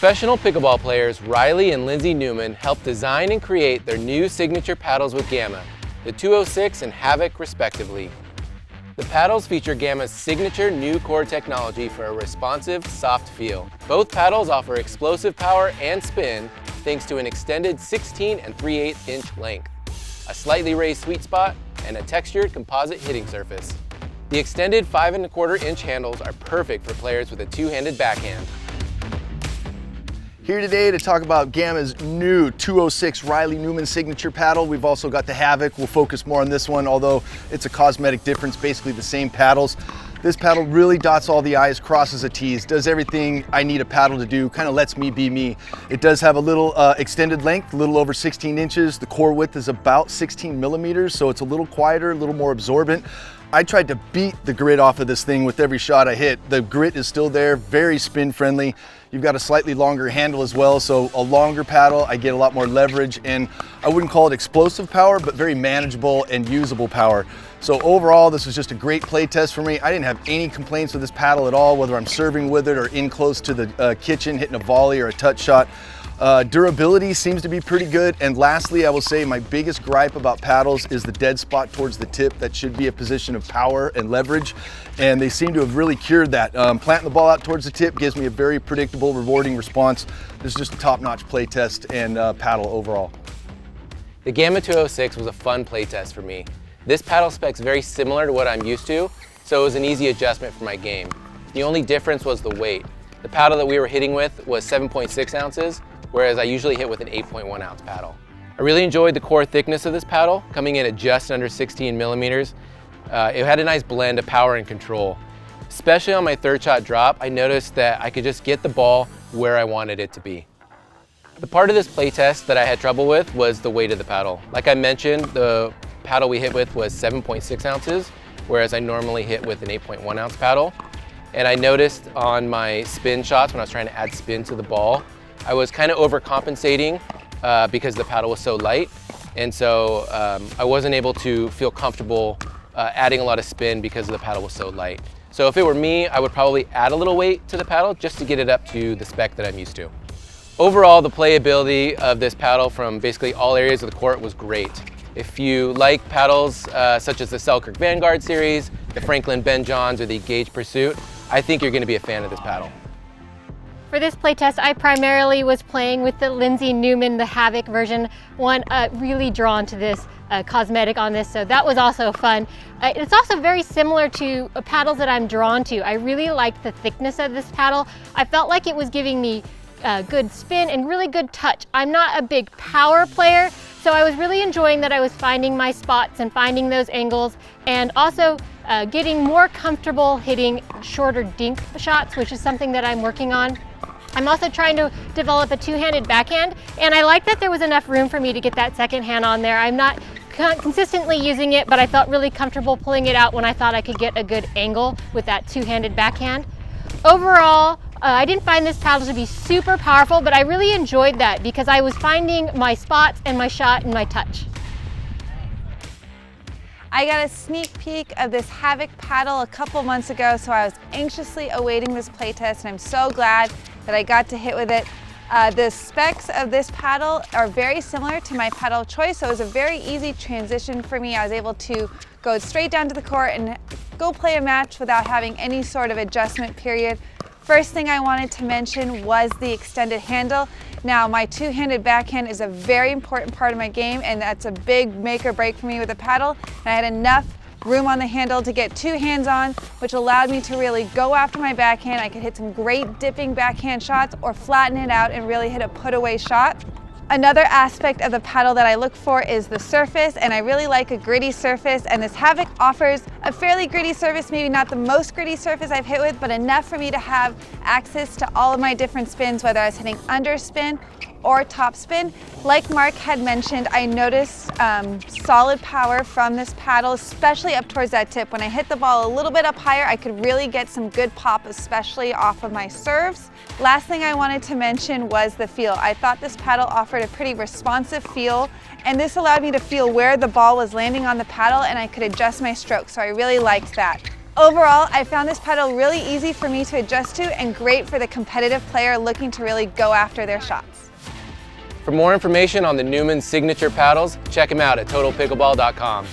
Professional pickleball players Riley and Lindsey Newman helped design and create their new signature paddles with GAMMA, the 206 and Havoc respectively. The paddles feature GAMMA's signature NeuCore technology for a responsive, soft feel. Both paddles offer explosive power and spin thanks to an extended 16 3/8 inch length, a slightly raised sweet spot, and a textured composite hitting surface. The extended 5 1/4 inch handles are perfect for players with a two-handed backhand. Here today to talk about GAMMA's new 206 Riley Newman signature paddle. We've also got the Havoc. We'll focus more on this one, although it's a cosmetic difference, basically the same paddles. This paddle really dots all the I's, crosses the T's, does everything I need a paddle to do, kind of lets me be me. It does have a little extended length, a little over 16 inches. The core width is about 16 millimeters, so it's a little quieter, a little more absorbent. I tried to beat the grit off of this thing with every shot I hit. The grit is still there, very spin friendly. You've got a slightly longer handle as well, so a longer paddle, I get a lot more leverage, and I wouldn't call it explosive power, but very manageable and usable power. So overall, this was just a great play test for me. I didn't have any complaints with this paddle at all, whether I'm serving with it or in close to the kitchen, hitting a volley or a touch shot. Durability seems to be pretty good. And lastly, I will say my biggest gripe about paddles is the dead spot towards the tip. That should be a position of power and leverage. And they seem to have really cured that. Planting the ball out towards the tip gives me a very predictable, rewarding response. This is just a top-notch play test and paddle overall. The GAMMA 206 was a fun play test for me. This paddle spec's very similar to what I'm used to, so it was an easy adjustment for my game. The only difference was the weight. The paddle that we were hitting with was 7.6 ounces, whereas I usually hit with an 8.1 ounce paddle. I really enjoyed the core thickness of this paddle, coming in at just under 16 millimeters. It had a nice blend of power and control. Especially on my third shot drop, I noticed that I could just get the ball where I wanted it to be. The part of this play test that I had trouble with was the weight of the paddle. Like I mentioned, the paddle we hit with was 7.6 ounces, whereas I normally hit with an 8.1 ounce paddle. And I noticed on my spin shots when I was trying to add spin to the ball, I was kind of overcompensating because the paddle was so light. And so I wasn't able to feel comfortable adding a lot of spin because the paddle was so light. So if it were me, I would probably add a little weight to the paddle just to get it up to the spec that I'm used to. Overall, the playability of this paddle from basically all areas of the court was great. If you like paddles such as the Selkirk Vanguard series, the Franklin Ben Johns, or the Gauge Pursuit, I think you're going to be a fan of this paddle. For this playtest, I primarily was playing with the Lindsey Newman, the Havoc version one, really drawn to this cosmetic on this, so that was also fun. It's also very similar to paddles that I'm drawn to. I really liked the thickness of this paddle. I felt like it was giving me good spin and really good touch. I'm not a big power player, so I was really enjoying that I was finding my spots and finding those angles, and also getting more comfortable hitting shorter dink shots, which is something that I'm working on. I'm also trying to develop a two-handed backhand, and I like that there was enough room for me to get that second hand on there. I'm not consistently using it, but I felt really comfortable pulling it out when I thought I could get a good angle with that two-handed backhand. Overall, I didn't find this paddle to be super powerful, but I really enjoyed that because I was finding my spots and my shot and my touch. I got a sneak peek of this Havoc paddle a couple months ago, so I was anxiously awaiting this playtest, and I'm so glad that I got to hit with it. The specs of this paddle are very similar to my paddle of choice, so it was a very easy transition for me. I was able to go straight down to the court and go play a match without having any sort of adjustment period. First thing I wanted to mention was the extended handle. Now, my two-handed backhand is a very important part of my game, and that's a big make or break for me with the paddle. And I had enough room on the handle to get two hands on, which allowed me to really go after my backhand. I could hit some great dipping backhand shots or flatten it out and really hit a put-away shot. Another aspect of the paddle that I look for is the surface, and I really like a gritty surface, and this Havoc offers a fairly gritty surface, maybe not the most gritty surface I've hit with, but enough for me to have access to all of my different spins, whether I was hitting underspin or topspin. Like Mark had mentioned, I noticed solid power from this paddle, especially up towards that tip. When I hit the ball a little bit up higher, I could really get some good pop, especially off of my serves. Last thing I wanted to mention was the feel. I thought this paddle offered a pretty responsive feel, and this allowed me to feel where the ball was landing on the paddle, and I could adjust my stroke, so I really liked that. Overall, I found this paddle really easy for me to adjust to and great for the competitive player looking to really go after their shots. For more information on the Newman signature paddles, check them out at totalpickleball.com.